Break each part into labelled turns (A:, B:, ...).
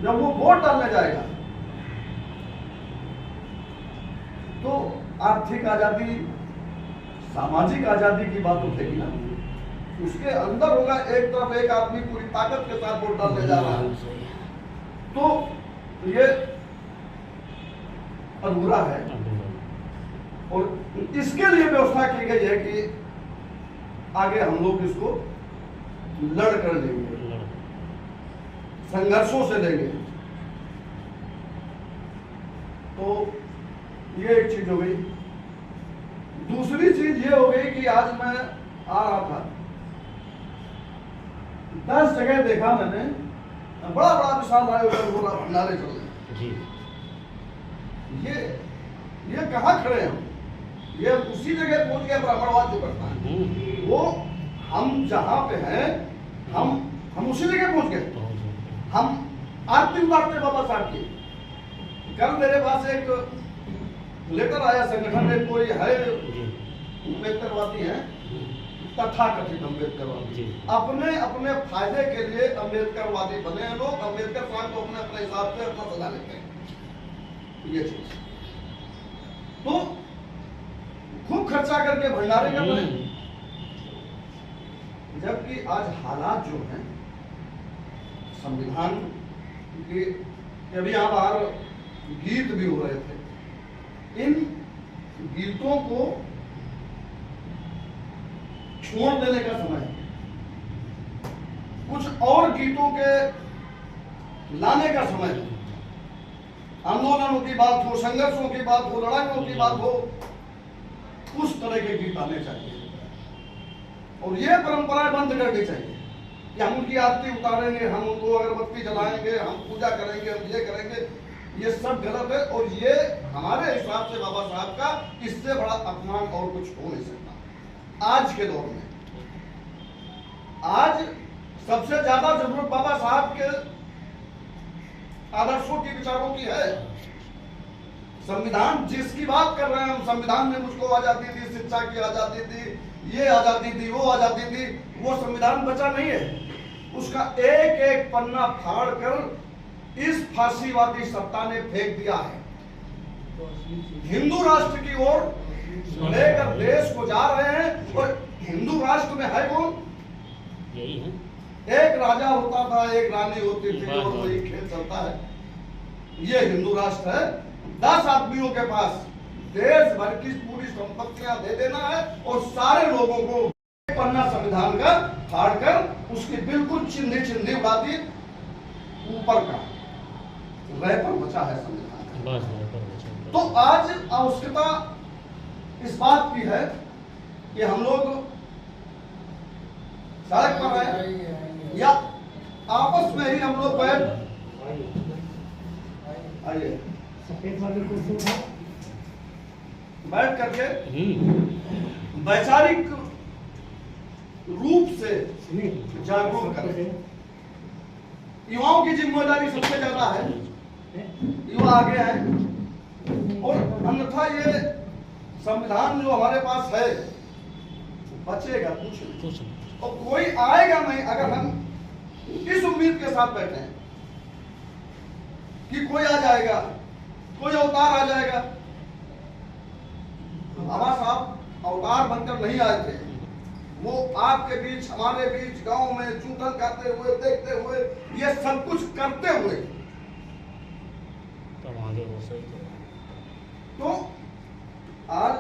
A: जब वो वोट डालने जाएगा तो आर्थिक आजादी, सामाजिक आजादी की बात उठेगी ना। उसके अंदर होगा एक तरफ एक आदमी पूरी ताकत के साथ वोट डालने जा रहा है, तो ये अधूरा है। और इसके लिए व्यवस्था की गई है कि आगे हम लोग इसको लड़ कर लेंगे, संघर्षों से लेंगे। तो ये एक चीज हो गई। दूसरी चीज ये हो गई कि आज मैं आ रहा था, 10 जगह देखा मैंने, बड़ा बड़ा विशाल आयोजन हो रहा, भंडारे चल रहे। ये कहाँ खड़े हैं हम? ये उसी जगह पहुंच गए ब्राह्मणवाद जो करता है। वो हम जहां पे हैं, हम उसी जगह पहुंच गए। हम आरती उतारते बाबा साहब की। कल मेरे पास एक लेटर आया, संगठन में कोई है अम्बेडकरवादी है, तथाकथित अम्बेडकरवादी, अपने अपने फायदे के लिए अम्बेडकरवादी बने हैं लोग। अम्बेडकर साहब को अपने हिसाब से अपना सजा लेते हैं। ये चीज तो खूब खर्चा करके भंडारे कर रहे हैं, जबकि आज हालात जो हैं संविधान के, अभी यहाँ बाहर गीत भी हो रहे थे, इन गीतों को छोड़ देने का समय है। कुछ और गीतों के लाने का समय है। आंदोलनों की बात हो, संघर्षों की बात हो, लड़ाइयों की बात हो, उस तरह के गीत आने चाहिए। और ये परंपराएं बंद करनी चाहिए कि हम उनकी आरती उतारेंगे, हम उनको अगरबत्ती जलाएंगे, हम पूजा करेंगे, हम ये करेंगे। ये सब गलत है। और ये हमारे हिसाब से बाबा साहब का इससे बड़ा अपमान और कुछ हो नहीं सकता आज के दौर में। आज सबसे ज्यादा जरूरत बाबा साहब के आदर्शों की, विचारों की है। संविधान जिसकी बात कर रहे हैं हम, संविधान में मुझको आजादी दी, शिक्षा की आजादी दी, ये आजादी दी, वो आजादी दी, वो संविधान बचा नहीं है। उसका एक एक पन्ना फाड़ कर इस फांसीवादी सत्ता ने फेंक दिया है। हिंदू राष्ट्र की ओर लेकर देश को जा रहे हैं। और हिंदू राष्ट्र में है कौन?
B: यही है।
A: एक राजा होता था, एक रानी होती थी, और वही खेल चलता है। ये हिंदू राष्ट्र है। 10 आदमियों के पास देश भर की पूरी संपत्तियां दे देना है और सारे लोगों को एक पन्ना संविधान का फाड़कर उसकी बिल्कुल चिंधी चिंधी उड़ा दी। ऊपर का रह पर बचा है संविधान। तो आज आवश्यकता इस बात की है कि हम लोग सड़क पर आए या आपस में ही हम लोग आइए बैठ करके वैचारिक रूप से जागरूक करें। युवाओं की जिम्मेदारी सबसे ज्यादा है। युवा आगे हैं। और अन्यथा ये संविधान जो हमारे पास है बचेगा कुछ नहीं, और कोई आएगा नहीं अगर हम इस उम्मीद के साथ बैठे हैं कि कोई आ जाएगा, कोई अवतार आ जाएगा। बाबा साहब अवतार बनकर नहीं आए थे। वो आपके बीच, हमारे बीच, गांव में चूतन करते हुए, देखते हुए, ये सब कुछ करते हुए
B: तब आगे हो सही।
A: तो आज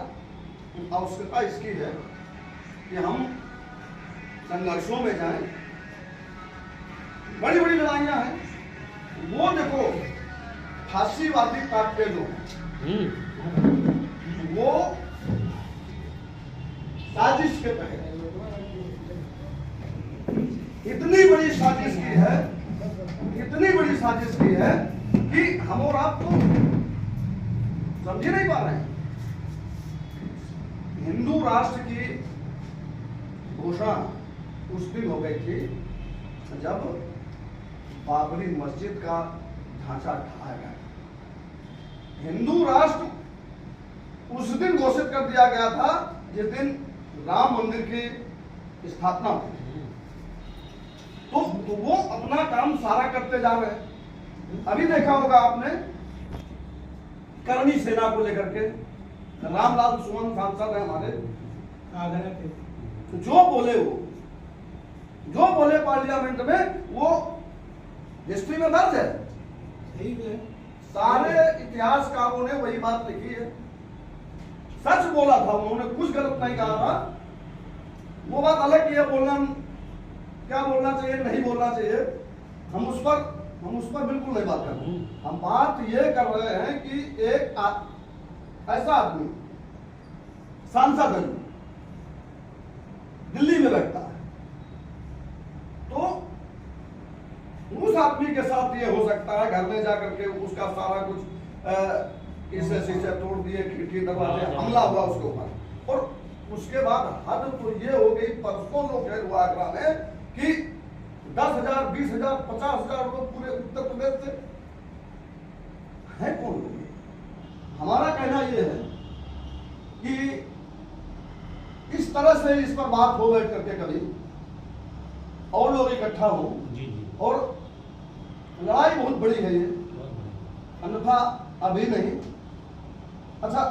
A: आवश्यकता इसकी है कि हम संघर्षों में जाएं। बड़ी बड़ी लड़ाइयां हैं। वो देखो फांसीवादी काटते जो वो साजिश के तहत इतनी बड़ी साजिश की है, इतनी बड़ी साजिश की है कि हम और आप तो समझ ही नहीं पा रहे हैं। हिंदू राष्ट्र की घोषणा उस दिन हो गई थी जब बाबरी मस्जिद का ढांचा ढाया गया। हिंदू राष्ट्र उस दिन घोषित कर दिया गया था जिस दिन राम मंदिर की स्थापना हुई। तो वो अपना काम सारा करते जा रहे हैं। अभी देखा होगा आपने करणी सेना को लेकर के रामलाल सुमन सांसद है हमारे, तो जो बोले पार्लियामेंट में वो हिस्ट्री में दर्ज है।
C: सही है।
A: सारे इतिहासकारों ने वही बात लिखी है, सच बोला था उन्होंने, कुछ गलत नहीं कहा था। वो बात अलग की है, क्या बोलना चाहिए नहीं बोलना चाहिए, हम उस पर बिल्कुल नहीं बात कर रहे हैं। हम बात ये कर रहे हैं कि एक ऐसा आदमी सांसद है, दिल्ली में बैठता है, तो उस आदमी के साथ ये हो सकता है घर में जाकर के उसका सारा कुछ इसे शीशे तोड़ दिए, खिड़की दरवाजे, हमला हुआ उसके ऊपर। और उसके बाद हद तो ये हो गई, परसों लोग हुआ आगरा में कि 10,000, 20,000, 50,000 लोग पूरे उत्तर प्रदेश से है। कौन लोग? हमारा कहना यह है कि इस तरह से इस पर बात हो बैठ करके कभी और लोग इकट्ठा हो, और लड़ाई बहुत बड़ी है ये, अन्यथा अभी नहीं। अच्छा,